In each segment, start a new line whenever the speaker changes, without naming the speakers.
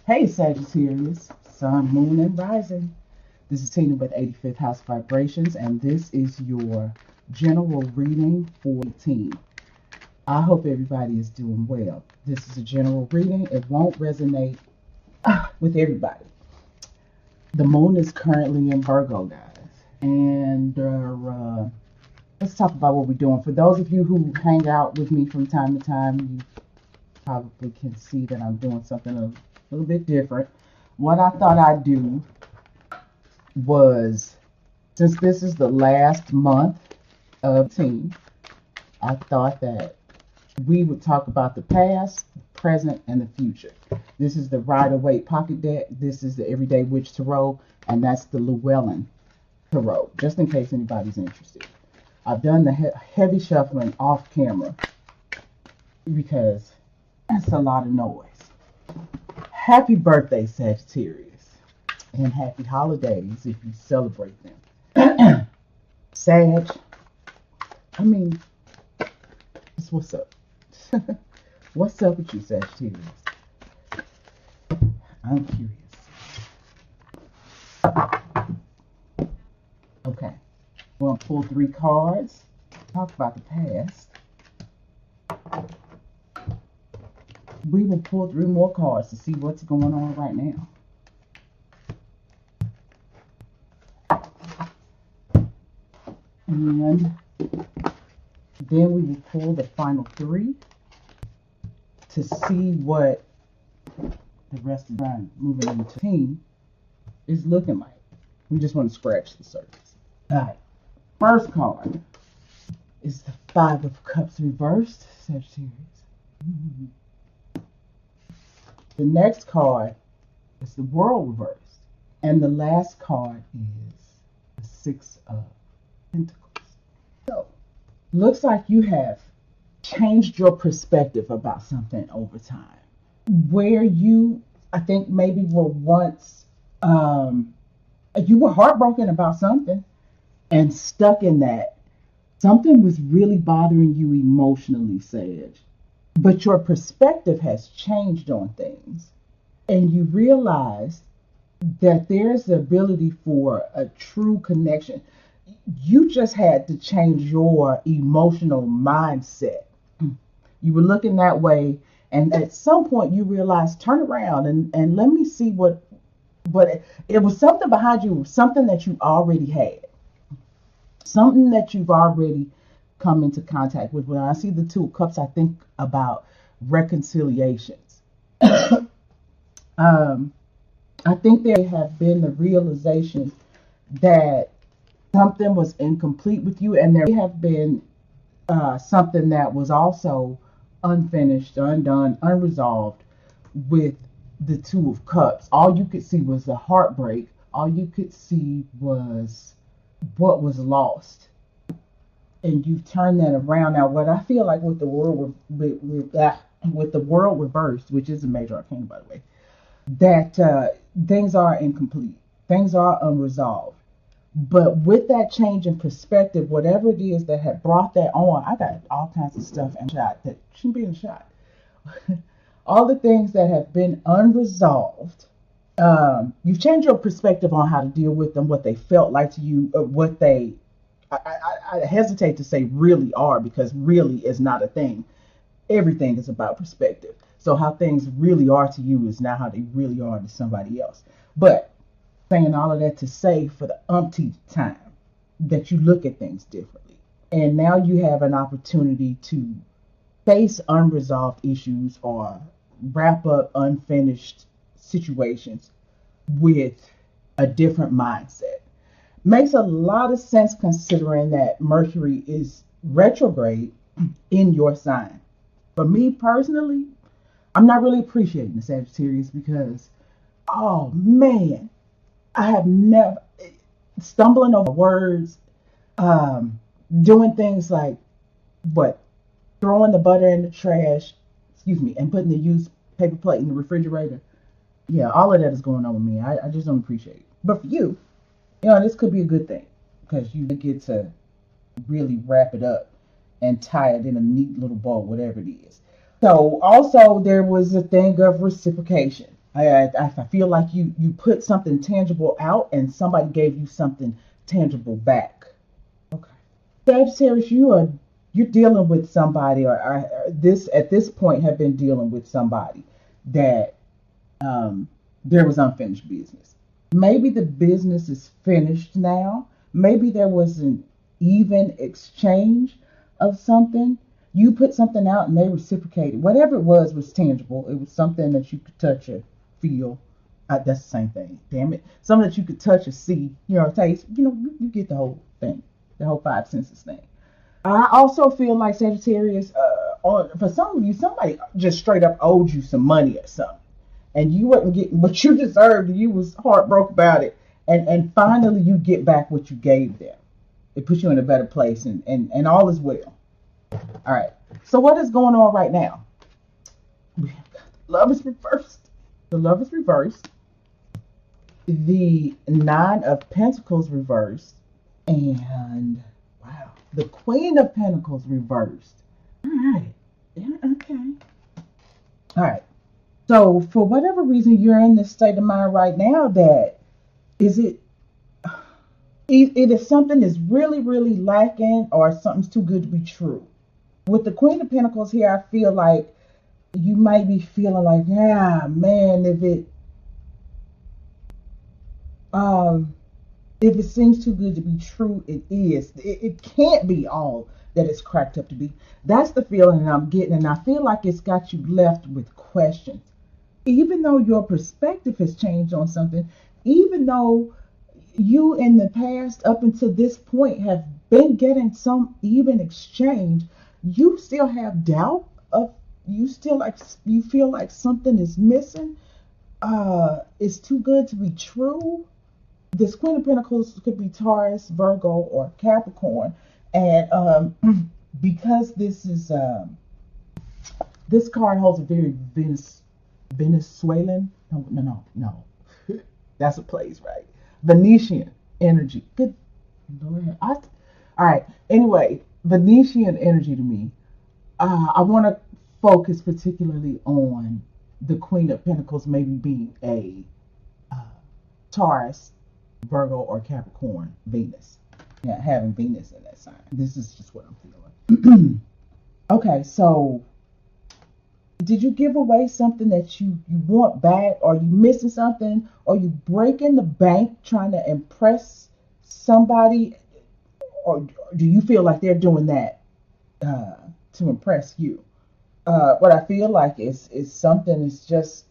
Hey Sagittarius, Sun, Moon, and Rising. This is Tina with 85th House Vibrations, and this is your general reading for the team. I hope everybody is doing well. This is a general reading. It won't resonate with everybody. The moon is currently in Virgo, guys. And let's talk about what we're doing. For those of you who hang out with me from time to time, you probably can see that I'm doing something a little bit different. What I thought I'd do was, since this is the last month of team, I thought that we would talk about the past, present, and the future. This is the Rider-Waite Pocket Deck. This is the Everyday Witch Tarot, and that's the Llewellyn Tarot, just in case anybody's interested. I've done the heavy shuffling off camera because that's a lot of noise. Happy birthday, Sagittarius, and happy holidays if you celebrate them. Sag, what's up? What's up with you, Sagittarius? I'm curious. Okay, we're going to pull 3 cards, talk about the past. We will pull 3 more cards to see what's going on right now. And then we will pull the final 3 to see what the rest of the time moving into team is looking like. We just want to scratch the surface. All right. First card is the 5 of Cups reversed, Sagittarius. The next card is the World reversed. And the last card is the 6 of Pentacles. So, looks like you have changed your perspective about something over time. Where you, I think, maybe were once, you were heartbroken about something and stuck in that. Something was really bothering you emotionally, Sage. But your perspective has changed on things. And you realize that there's the ability for a true connection. You just had to change your emotional mindset. You were looking that way, and at some point you realized, turn around and let me see what it was. Something behind you, something that you already had, something that you've already come into contact with. When I see the 2 of Cups, I think about reconciliations. I think there have been the realization that something was incomplete with you, and there have been something that was also unfinished, undone, unresolved with the 2 of Cups. All you could see was the heartbreak. All you could see was what was lost. And you've turned that around. Now, what I feel like with the world with the World reversed, which is a major arcana, by the way, that things are incomplete. Things are unresolved. But with that change in perspective, whatever it is that had brought that on, I got all kinds of stuff and shot that shouldn't be in the shot. All the things that have been unresolved, you've changed your perspective on how to deal with them, what they felt like to you, what they, I hesitate to say really are, because really is not a thing. Everything is about perspective. So how things really are to you is not how they really are to somebody else. But saying all of that to say, for the umpteenth time, that you look at things differently. And now you have an opportunity to face unresolved issues or wrap up unfinished situations with a different mindset. Makes a lot of sense considering that Mercury is retrograde in your sign. For me personally, I'm not really appreciating the Sagittarius because, oh man, I have never, stumbling over words, doing things like, throwing the butter in the trash, and putting the used paper plate in the refrigerator. Yeah, all of that is going on with me. I just don't appreciate it. But for you, this could be a good thing because you get to really wrap it up and tie it in a neat little bow, whatever it is. So also there was a thing of reciprocation. I feel like you put something tangible out and somebody gave you something tangible back. Okay. Sagittarius, you're dealing with somebody, or this at this point have been dealing with somebody that there was unfinished business. Maybe the business is finished now. Maybe there was an even exchange of something. You put something out and they reciprocated. Whatever it was tangible. It was something that you could touch or feel. That's the same thing. Damn it. Something that you could touch or see, taste. You get the whole thing, the whole five senses thing. I also feel like Sagittarius, for some of you, somebody just straight up owed you some money or something, and you wasn't getting what you deserved. And you was heartbroken about it, and finally you get back what you gave them. It puts you in a better place, and all is well. All right. So what is going on right now? Love is reversed. The Love is reversed. The Nine of Pentacles reversed, and wow, the Queen of Pentacles reversed. All right. Yeah, okay. All right. So for whatever reason you're in this state of mind right now, that is it. Either something is really, really lacking, or something's too good to be true. With the Queen of Pentacles here, I feel like you might be feeling like, yeah, man, if it seems too good to be true, it is. It can't be all that it's cracked up to be. That's the feeling that I'm getting, and I feel like it's got you left with questions. Even though your perspective has changed on something, even though you in the past up until this point have been getting some even exchange, you still have doubt of, you feel like something is missing. It's too good to be true. This Queen of Pentacles could be Taurus, Virgo, or Capricorn, and because this card holds a very Venezuelan, no, that's a place, right? Venetian energy. Good Lord. All right. Anyway, Venetian energy to me. I want to focus particularly on the Queen of Pentacles maybe being a Taurus, Virgo, or Capricorn Venus. Yeah, having Venus in that sign. This is just what I'm feeling. Okay, so did you give away something that you want back? Are you missing something? Are you breaking the bank trying to impress somebody? Or do you feel like they're doing that to impress you? What I feel like is something is just,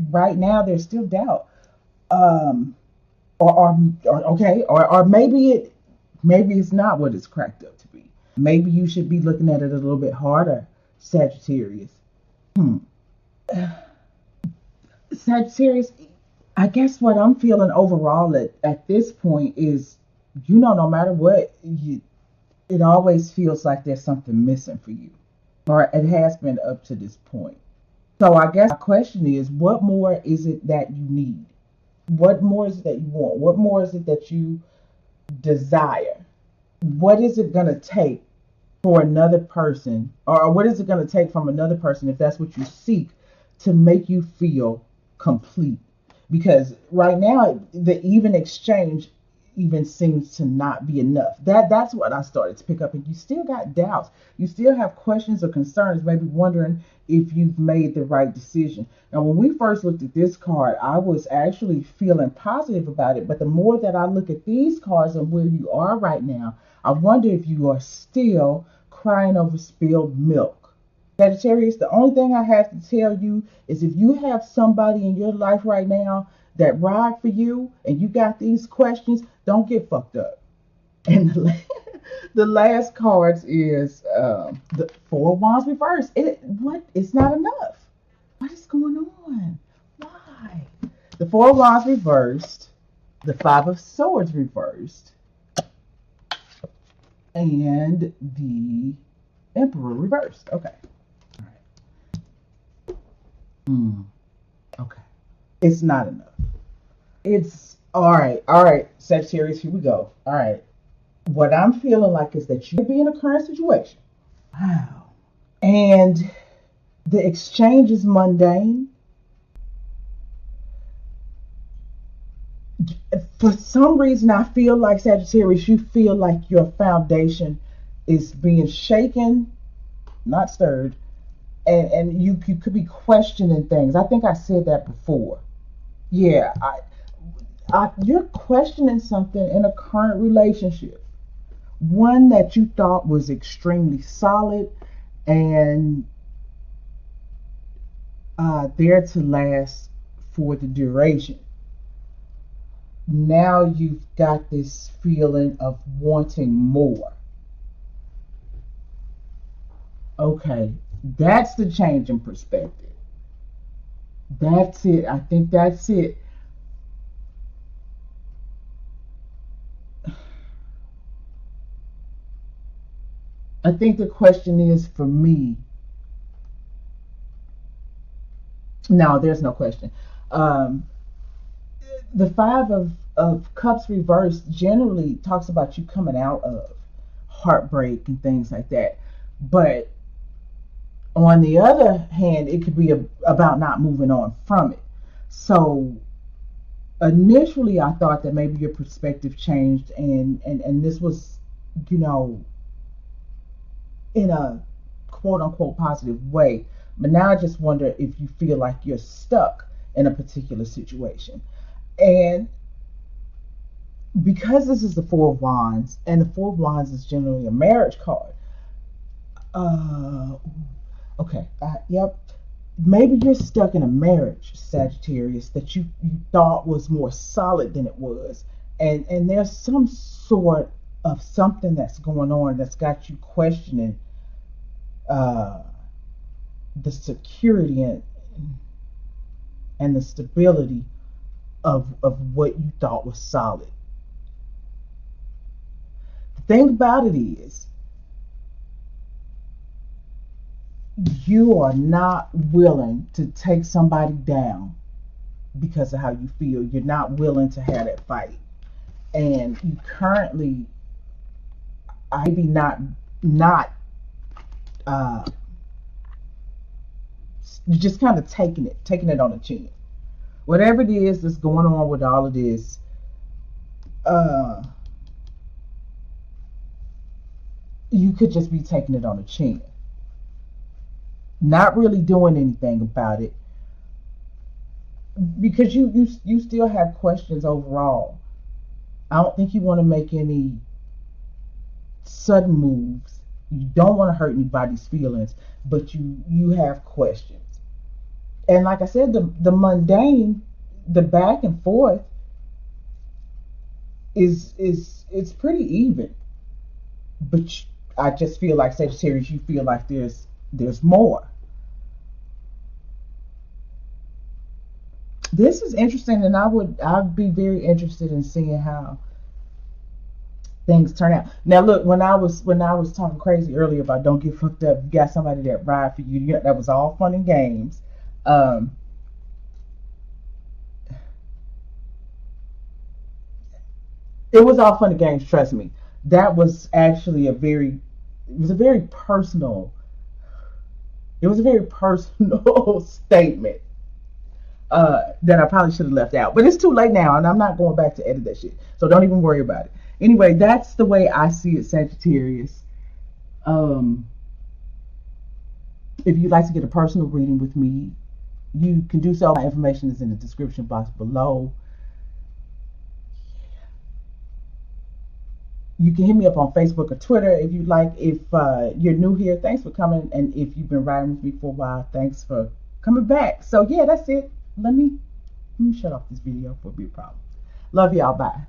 right now there's still doubt. Or maybe it's not what it's cracked up to be. Maybe you should be looking at it a little bit harder, Sagittarius. Sagittarius, I guess what I'm feeling overall at this point is, no matter what, it always feels like there's something missing for you, or it has been up to this point. So I guess my question is, what more is it that you need? What more is it that you want? What more is it that you desire? What is it going to take for another person, or what is it going to take from another person, if that's what you seek, to make you feel complete? Because right now, the even exchange even seems to not be enough. That's what I started to pick up. And you still got doubts. You still have questions or concerns, maybe wondering if you've made the right decision. Now, when we first looked at this card, I was actually feeling positive about it. But the more that I look at these cards and where you are right now, I wonder if you are still crying over spilled milk. Sagittarius, the only thing I have to tell you is, if you have somebody in your life right now that ride for you and you got these questions, don't get fucked up. And the last cards is the Four of Wands reversed. It's not enough. What is going on? Why? The Four of Wands reversed, the Five of Swords reversed, and the Emperor reversed. Okay. All right. Okay. It's not enough. It's all right, Sagittarius, here we go. All right. What I'm feeling like is that you could be in a current situation. Wow. And the exchange is mundane. For some reason, I feel like Sagittarius, you feel like your foundation is being shaken, not stirred, and you could be questioning things. I think I said that before. Yeah, you're questioning something in a current relationship, one that you thought was extremely solid and there to last for the duration. Now you've got this feeling of wanting more. Okay, that's the change in perspective. That's it. I think that's it. I think the question is for me. No, there's no question. Um, the Five of Cups reversed generally talks about you coming out of heartbreak and things like that. But on the other hand, it could be about not moving on from it. So initially, I thought that maybe your perspective changed, and this was, you know, in a quote unquote positive way. But now I just wonder if you feel like you're stuck in a particular situation. And because this is the Four of Wands, and the Four of Wands is generally a marriage card, uh, okay, yep. Maybe you're stuck in a marriage, Sagittarius, that you thought was more solid than it was. And there's some sort of something that's going on that's got you questioning uh, the security and the stability of what you thought was solid. The thing about it is, you are not willing to take somebody down because of how you feel. You're not willing to have that fight. And you currently, maybe not you're just kind of taking it on the chin. Whatever it is that's going on with all of this, you could just be taking it on the chin, not really doing anything about it, because you still have questions overall. I don't think you want to make any sudden moves. You don't want to hurt anybody's feelings, but you have questions. And like I said, the mundane, the back and forth is it's pretty even. But I just feel like Sagittarius, you feel like there's more. This is interesting, and I'd be very interested in seeing how things turn out. Now, look, when I was talking crazy earlier about don't get fucked up, you got somebody that ride for you. That was all fun and games. It was all fun and games. Trust me. That was actually it was a very personal. It was a very personal statement that I probably should have left out. But it's too late now, and I'm not going back to edit that shit. So don't even worry about it. Anyway, that's the way I see it, Sagittarius. If you'd like to get a personal reading with me, you can do so. My information is in the description box below. You can hit me up on Facebook or Twitter if you'd like. If you're new here, thanks for coming. And if you've been riding with me for a while, thanks for coming back. So yeah, that's it. Let me shut off this video before it be a problem. Love y'all. Bye.